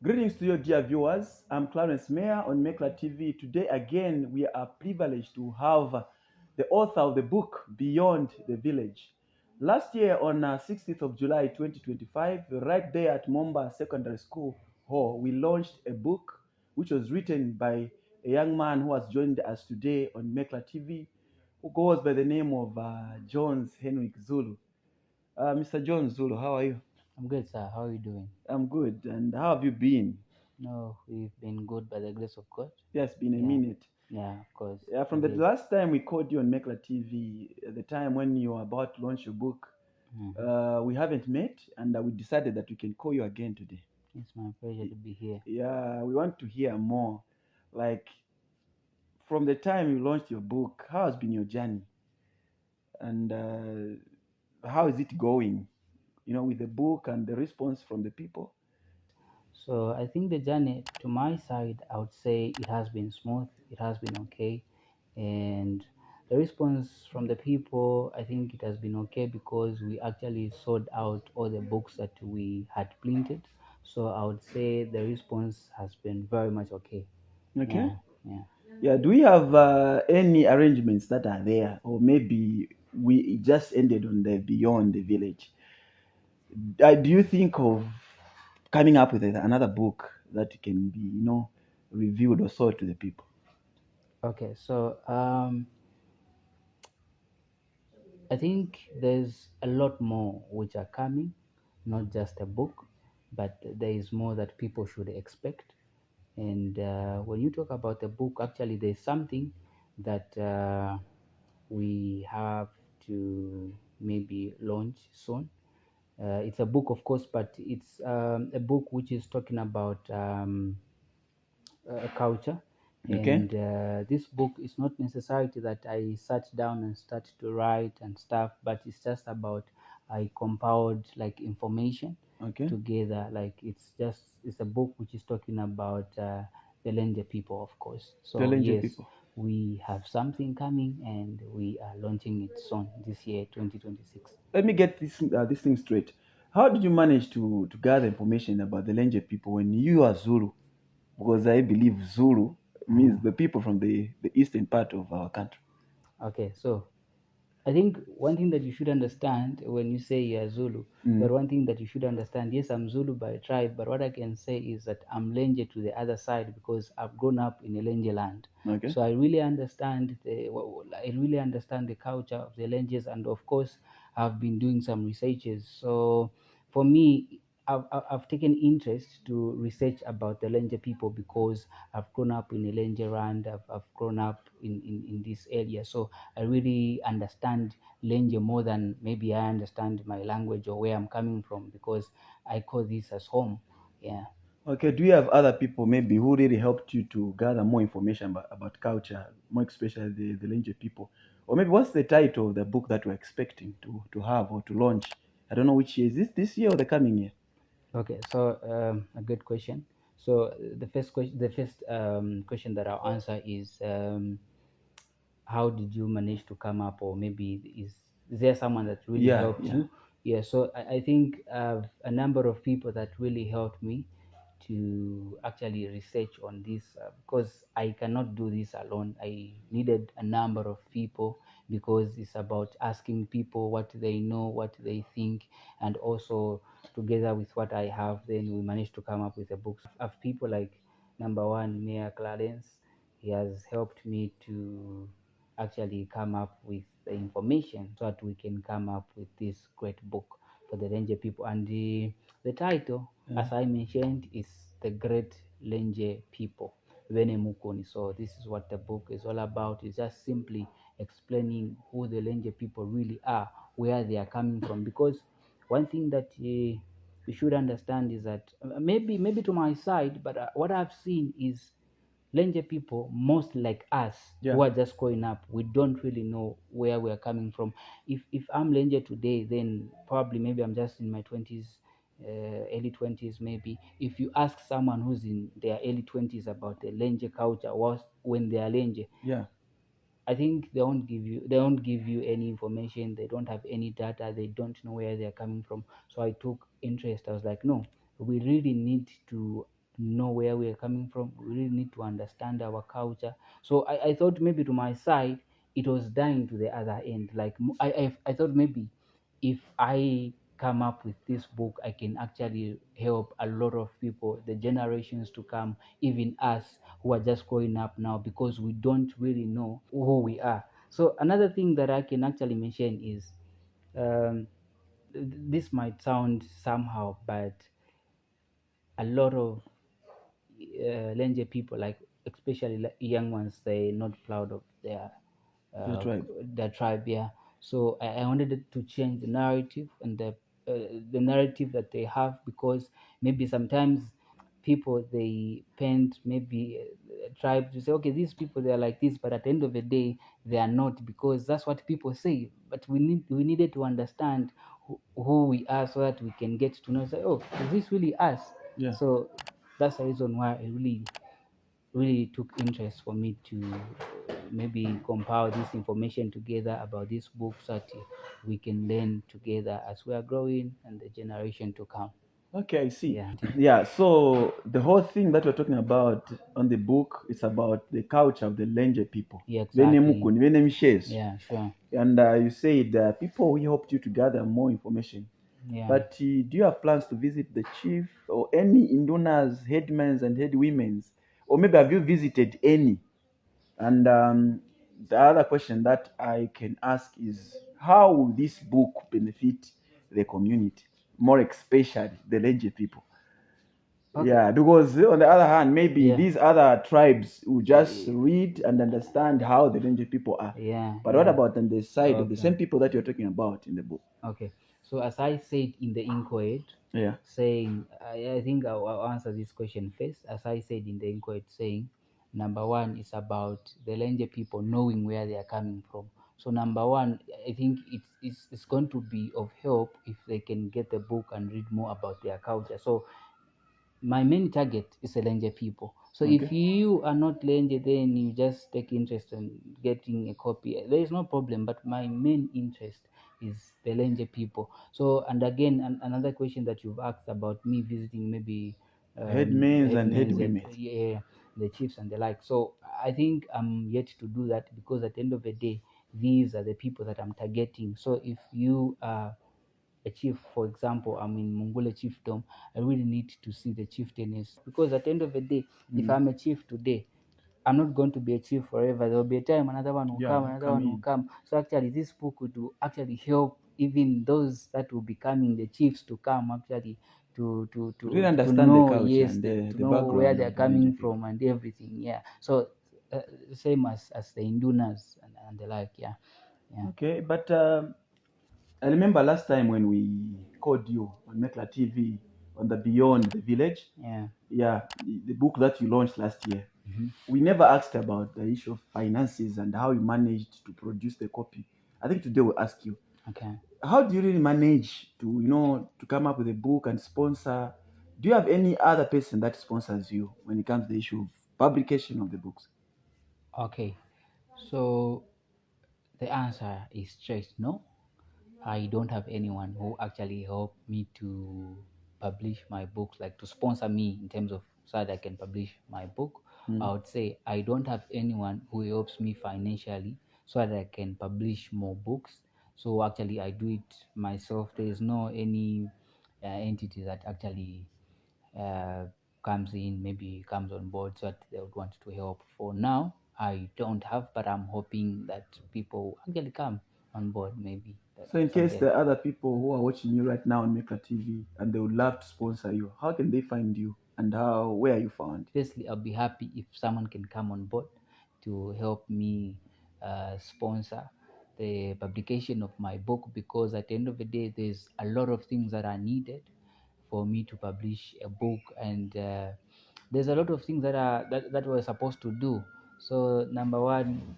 Greetings to you, dear viewers. I'm Clarence Mayer on Mekla TV. Today, again, we are privileged to have the author of the book Beyond the Village. Last year, on 16th of July 2025, right there at Momba Secondary School Hall, we launched a book which was written by a young man who has joined us today on Mekla TV, who goes by the name of Jones Henrique Zulu. Mr. Jones Zulu, how are you? I'm good, sir. How are you doing? I'm good. And how have you been? No, we've been good by the grace of God. Yes, been a Yeah, minute. yeah, of course. Yeah, from the Indeed. last time we called you on Mekla TV, at the time when you were about to launch your book, Hmm. we haven't met, and we decided that we can call you again today. It's my pleasure to be here. Yeah, we want to hear more. Like, from the time you launched your book, how has been your journey? And how is it going, with the book and the response from the people? So I think the journey to my side, I would say it has been smooth. It has been okay, and the response from the people, I think it has been okay because we actually sold out all the books that we had printed. So I would say the response has been very much okay. Okay. Yeah, yeah. Yeah, do we have any arrangements that are there? Or maybe we just ended on the Beyond the Village? Do you think of coming up with another book that can be, reviewed or sold to the people? Okay, so I think there's a lot more which are coming, not just a book, but there is more that people should expect. And when you talk about a book, actually, there's something that we have to maybe launch soon. It's a book, of course, but it's a book which is talking about culture. Okay. And this book is not necessarily that I sat down and started to write and stuff, but it's just about I compiled like information Okay. together. Like it's a book which is talking about the Lenje people, of course. The So Lenje yes, people. we have something coming, and we are launching it soon this year, 2026. Let me get this thing straight. How did you manage to gather information about the Lenje people when you are Zulu? Because I believe Zulu means the people from the eastern part of our country. Okay, so I think one thing that you should understand when you say you're Zulu, Mm. but one thing that you should understand, yes, I'm Zulu by tribe, but what I can say is that I'm Lenje to the other side because I've grown up in a Lenje land. Okay. So I really understand the culture of the Lenjes, and of course, I've been doing some researches. So for me, I've taken interest to research about the Lenje people because I've grown up in a Lenje land. I've grown up in this area. So I really understand Lenje more than maybe I understand my language or where I'm coming from because I call this as home. Yeah. Okay, do you have other people maybe who really helped you to gather more information about culture, more especially the Lenje people? Or maybe what's the title of the book that we're expecting to have or to launch? I don't know which year. Is this year or the coming year? Okay. So a good question. So the first question that I'll answer is how did you manage to come up, or maybe is there someone that really Yeah, helped yeah. you? Yeah. So I think a number of people that really helped me to actually research on this because I cannot do this alone. I needed a number of people because it's about asking people what they know, what they think, and also together with what I have, then we managed to come up with a book. Of people like number one, Mayor Clarence, he has helped me to actually come up with the information so that we can come up with this great book for the Ranger people. And the title, Yeah. as I mentioned, is The Great Lenje People, Vene Mukoni. So this is what the book is all about. It's just simply explaining who the Lenje people really are, where they are coming from. Because one thing that you should understand is that maybe to my side, but what I've seen is Lenje people, most like us Yeah. who are just growing up, we don't really know where we are coming from. If I'm Lenje today, then probably maybe I'm just in my 20s, early 20s maybe. If you ask someone who's in their early 20s about the Lenje culture, when they are Lenje, Yeah. I think they won't give you any information. They don't have any data. They don't know where they are coming from. So I took interest. I was like, no, we really need to know where we are coming from. We really need to understand our culture. So I thought maybe to my side it was dying to the other end. Like I thought maybe if I come up with this book, I can actually help a lot of people, the generations to come, even us who are just growing up now, because we don't really know who we are. So another thing that I can actually mention is, um, this might sound somehow, but a lot of Lenje people, like especially young ones, they're not proud of Your uh, tribe. their tribe. Yeah. So I wanted to change the narrative and the narrative that they have, because maybe sometimes people they paint maybe a tribe to say, okay, these people they are like this, but at the end of the day they are not, because that's what people say. But we needed to understand who we are, so that we can get to know, say, oh, is this really us? Yeah. So that's the reason why I really took interest for me to maybe compile this information together about this book, so that we can learn together as we are growing and the generation to come. Okay, I see. Yeah. Yeah, so the whole thing that we're talking about on the book is about the culture of the Lenje people. Yeah, Vene exactly. Mukuni, Vene Mshes. Yeah, sure. And you said people who helped you to gather more information. Yeah. But do you have plans to visit the chief or any Indunas, headmen and headwomen's? Or maybe have you visited any? And the other question that I can ask is, how will this book benefit the community, more especially the Lenje people? Okay. Yeah, because on the other hand, maybe Yeah. these other tribes will just read and understand how the Lenje people are. Yeah. But what Yeah. about on the side of the Okay. same people that you're talking about in the book? Okay. So as I said in the inquiry, Yeah. saying, I think I'll answer this question first. As I said in the inquiry, saying number one is about the Lenje people knowing where they are coming from. So number one, I think it's going to be of help if they can get the book and read more about their culture. So my main target is the Lenje people. So if Okay. you are not Lenje, then you just take interest in getting a copy. There is no problem. But my main interest is the Lenje people. So, and again, another question that you've asked about me visiting maybe Headmen and headmen and headwomen. yeah, the chiefs and the like. So I think I'm yet to do that, because at the end of the day, these are the people that I'm targeting. So if you are a chief, for example, I'm in Mongole chiefdom, I really need to see the chieftainess, because at the end of the day, if Mm. I'm a chief today, I'm not going to be a chief forever. There will be a time another one will Yeah, come, another come one will in. come. So actually, this book would actually help even those that will be coming, the chiefs, to come actually To really to understand the know, culture yes, and to the know where background they are of the Lenje coming people. from and everything. Yeah. So same as the Indunas and the like. Yeah. Yeah. Okay, but I remember last time when we called you on Mekla TV on the Beyond the Village. Yeah. Yeah, the book that you launched last year. Hmm. We never asked about the issue of finances and how you managed to produce the copy. I think today we'll ask you, Okay. how do you really manage to, to come up with a book and sponsor? Do you have any other person that sponsors you when it comes to the issue of publication of the books? Okay. So the answer is straight no. I don't have anyone who actually helped me to publish my books, like to sponsor me in terms of so that I can publish my book. Mm. I would say I don't have anyone who helps me financially so that I can publish more books. So actually, I do it myself. There is no any entity that actually uh, comes in, maybe comes on board, so that they would want to help. For now, I don't have, but I'm hoping that people actually come on board, maybe So, in case someday. there are other people who are watching you right now on Maker TV and they would love to sponsor you, how can they find you and where are you found? Firstly, I'll be happy if someone can come on board to help me sponsor the publication of my book, because at the end of the day, there's a lot of things that are needed for me to publish a book, and there's a lot of things that we're supposed to do. So number one,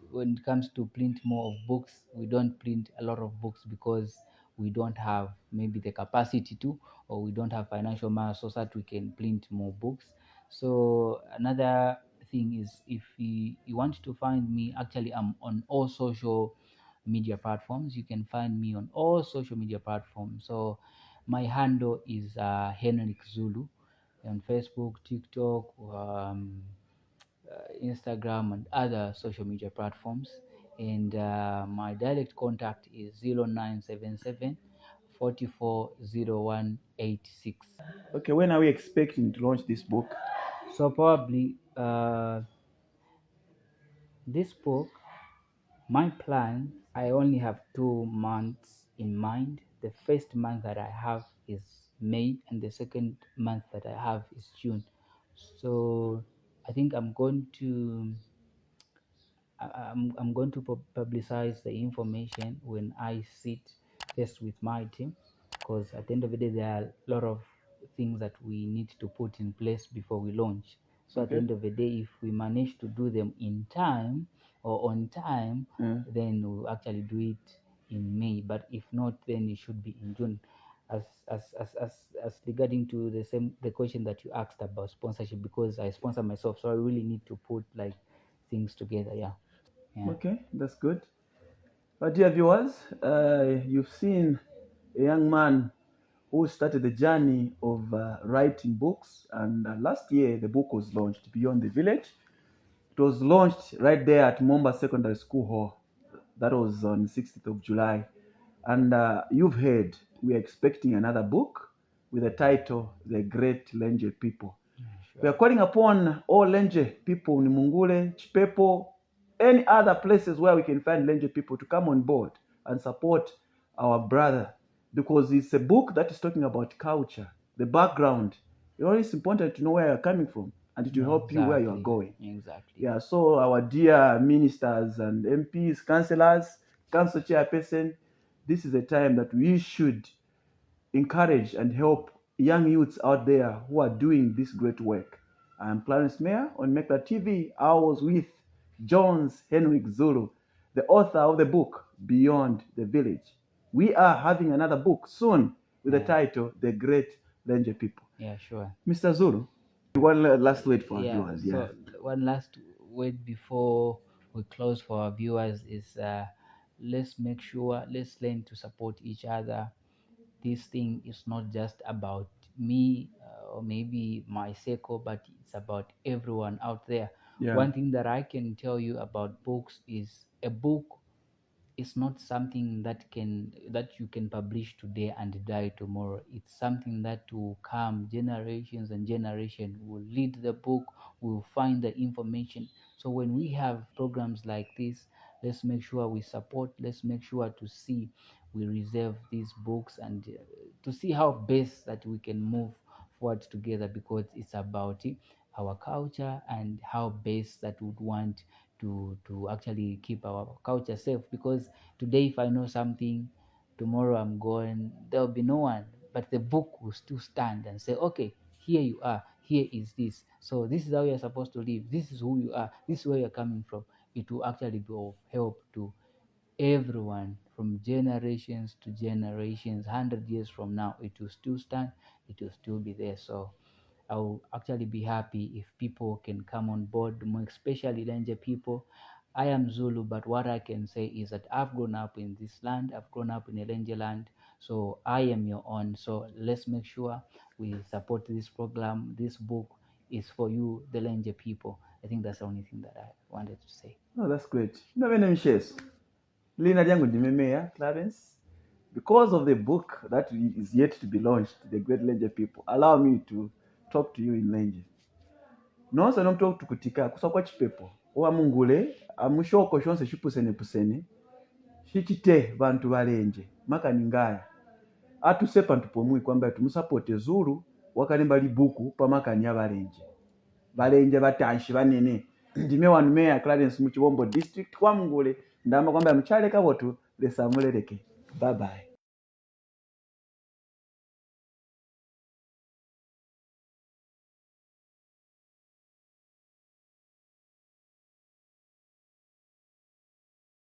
when it comes to print more of books, we don't print a lot of books because we don't have maybe the capacity to, or we don't have financial mass so that we can print more books. So another thing is, if you want to find me, actually I'm on all social media platforms. You can find me on all social media platforms. So my handle is Henrique Zulu on Facebook, TikTok, Instagram, and other social media platforms. And my direct contact is 0977 440186. Okay, when are we expecting to launch this book? So probably this book, my plan, I only have 2 months in mind. The first month that I have is May, and the second month that I have is June. So I think I'm going to publicize the information when I sit first with my team, because at the end of the day, there are a lot of things that we need to put in place before we launch. So at the Okay. end of the day, if we manage to do them in time or on time, then we'll actually do it in May. But if not, then it should be in June. As regarding to the question that you asked about sponsorship, because I sponsor myself, so I really need to put like things together. Yeah. Okay, that's good. But dear viewers, you've seen a young man who started the journey of writing books, and last year the book was launched, Beyond the Village. It was launched right there at Momba Secondary School Hall. That was on 16th of July. And you've heard, we are expecting another book with the title, The Great Lenje People. Sure. We are calling upon all Lenje people, Nimungule, Chipepo, any other places where we can find Lenje people to come on board and support our brother, because it's a book that is talking about culture, the background. It's important to know where you're coming from, and it will help you where you are going. Exactly. Yeah, so our dear ministers and MPs, councillors, council chairperson, this is a time that we should encourage and help young youths out there who are doing this great work. I'm Clarence Mayer on Make That TV. I was with Jones Henrique Zulu, the author of the book Beyond the Village. We are having another book soon with the title The Great Lenje People. Yeah, sure. Mr. Zulu, one last word for our viewers. So one last word before we close for our viewers is let's learn to support each other. This thing is not just about me or maybe my circle, but it's about everyone out there. One thing that I can tell you about books is a book is not something that you can publish today and die tomorrow. It's something that will come, generations and generation will read the book, will find the information. So when we have programs like this, let's make sure we support, let's make sure to see we reserve these books, and to see how best that we can move forward together, because it's about our culture and how best that would want to actually keep our culture safe. Because today if I know something, tomorrow I'm gone, there'll be no one, but the book will still stand and say, okay, here you are, here is this, so this is how you're supposed to live, this is who you are, this is where you're coming from. It will actually be of help to everyone from generations to generations. 100 years from now, it will still stand, it will still be there. So I'll actually be happy if people can come on board, more especially Lenje people. I am Zulu, but what I can say is that I've grown up in this land, I've grown up in a Lenje land, so I am your own. So let's make sure we support this program. This book is for you, the Lenje people. I think that's the only thing that I wanted to say. Oh, that's great. Lina lyangu ndimemea Clarence. Because of the book that is yet to be launched, The Great Lenje People, allow me to talk to you in Lenje. Nonse nomtoka tukutika kusakwa chipepo owa mungule amushoko shonse shipusene shichite bantu balenje makaningaya atusepa ntupomwi kwamba tumusapote Zulu wakalemba libuku pamakani ya balenje batanshi banene ndime wanu meya Clarence mu Chibombo district kwa mungule ndama kwamba mchale kabotu lesamuleleke. Bye bye.